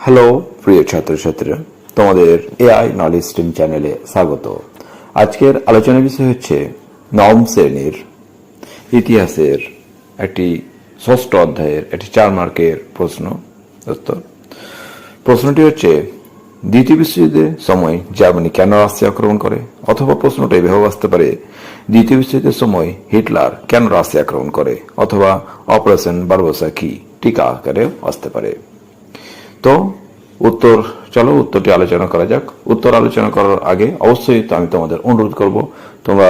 Hello প্রিয় ছাত্রছাত্রীরা, তোমাদের এআই নলেজ স্ট্রিম চ্যানেলে স্বাগত। আজকের আলোচনার বিষয় হচ্ছে নবম শ্রেণীর ইতিহাসের একটি ষষ্ঠ অধ্যায়ের একটি 4 মার্কের প্রশ্ন উত্তর। প্রশ্নটি হচ্ছে, দ্বিতীয় বিশ্বযুদ্ধের সময় জার্মানি কেন রাশিয়া আক্রমণ করে? অথবা প্রশ্নটা এভাবে আসতে পারে, দ্বিতীয় বিশ্বযুদ্ধের সময় হিটলার কেন রাশিয়া আক্রমণ করে? অথবা অপারেশন বারবারোসা কি? টিকা আকারে আসতে পারে। তো উত্তরটি আলোচনা করা যাক। উত্তর আলোচনা করার আগে অবশ্যই আমি তোমাদের অনুরোধ করব, তোমরা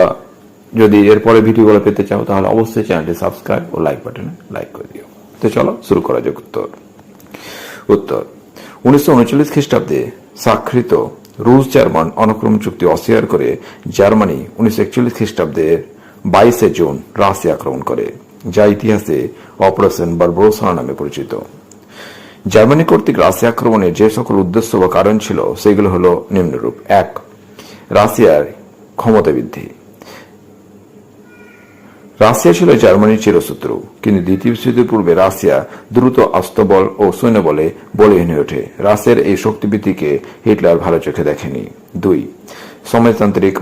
যদি এরপরে ভিডিওগুলো পেতে চাও তাহলে অবশ্যই চ্যানেলটি সাবস্ক্রাইব ও লাইক বাটনে লাইক করে দিও। তো চলো শুরু করা যাক। উত্তর 1939 খ্রিস্টাব্দে স্বাক্ষরিত রুশ জার্মান অনুক্রম চুক্তি অস্বীকার করে জার্মানি 1941 খ্রিস্টাব্দের 22 জুন রাশিয়া আক্রমণ করে, যা ইতিহাসে অপারেশন বারবারোসা নামে পরিচিত। জার্মানি কর্তৃক রাশিয়া আক্রমণের যে সকল উদ্দেশ্য বা কারণ ছিল সেগুলো হলো নিম্নরূপ। 1. রাশিয়ার ক্ষমতা বৃদ্ধি। রাশিয়া ছিল জার্মানির চিরশত্রু, কিন্তু দ্বিতীয় বিশ্বযুদ্ধের পূর্বে রাশিয়া দ্রুত অস্ত্রবল ও সৈন্যবলে বলহীন হয়ে ওঠে। রাশিয়ার এই শক্তিবৃদ্ধিকে হিটলার ভালো চোখে দেখেনি। 2. সমাজতান্ত্রিক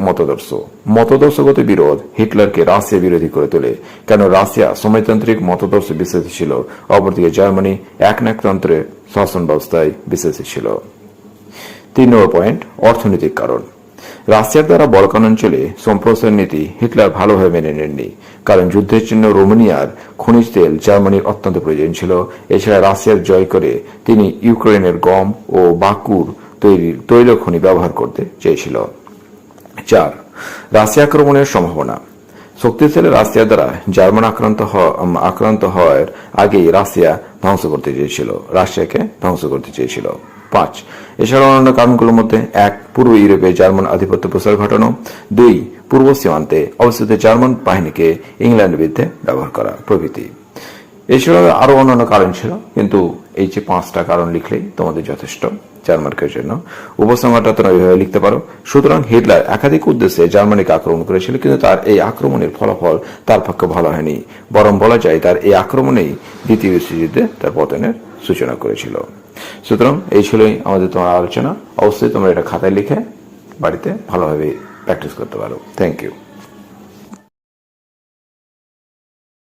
মতদর্শগত বিরোধ হিটলারকে রাশিয়া বিরোধী করে তোলে, কেন রাশিয়া সমাজতান্ত্রিক মতদর্শ বিশ্বাসী ছিল, অপরদিকে জার্মানি একনায়কতন্ত্রের শাসন ব্যবস্থায় বিশ্বাসী ছিল। 3 নম্বর পয়েন্ট, অর্থনৈতিক কারণ। রাশিয়ার দ্বারা বলকান অঞ্চলে সম্প্রসারণ নীতি হিটলার ভালোভাবে মেনে নেননি, কারণ যুদ্ধের জন্য রোমানিয়ার খনিজ তেল জার্মানির অত্যন্ত প্রয়োজন ছিল। এছাড়া রাশিয়ার জয় করে তিনি ইউক্রেনের গম ও বাকুর তৈল খনি ব্যবহার করতে চেয়েছিল। 4. রাশিয়া আক্রমণের সম্ভাবনা। শক্তিশালী রাশিয়ার দ্বারা জার্মান আক্রান্ত হওয়ার আগেই রাশিয়াকে ধ্বংস করতে চেয়েছিল। 5. এছাড়া অন্যান্য কারণগুলোর মধ্যে 1. পূর্ব ইউরোপে জার্মান আধিপত্য প্রসার ঘটানো। 2. পূর্ব সীমান্তে অবস্থিত জার্মান বাহিনীকে ইংল্যান্ডের বিরুদ্ধে ব্যবহার করা প্রভৃতি। এছাড়াও আরো অন্যান্য কারণ ছিল, কিন্তু এই যে 5টা কারণ লিখলেই তোমাদের যথেষ্ট 4 মার্কের জন্য। উপসংহারটা তোমরা এইভাবে লিখতে পারো। সুতরাং হিটলার একাধিক উদ্দেশ্যে জার্মানিকে আক্রমণ করেছিল, কিন্তু তার এই আক্রমণের ফলাফল তার পক্ষে ভালো হয়নি। বরং বলা যায় তার এই আক্রমণেই দ্বিতীয় বিশ্বযুদ্ধে তার পতনের সূচনা করেছিল। সুতরাং এই ছিলই আমাদের তোমার আলোচনা। অবশ্যই তোমরা এটা খাতায় লিখে বাড়িতে ভালোভাবে প্র্যাকটিস করতে পারো। Thank you.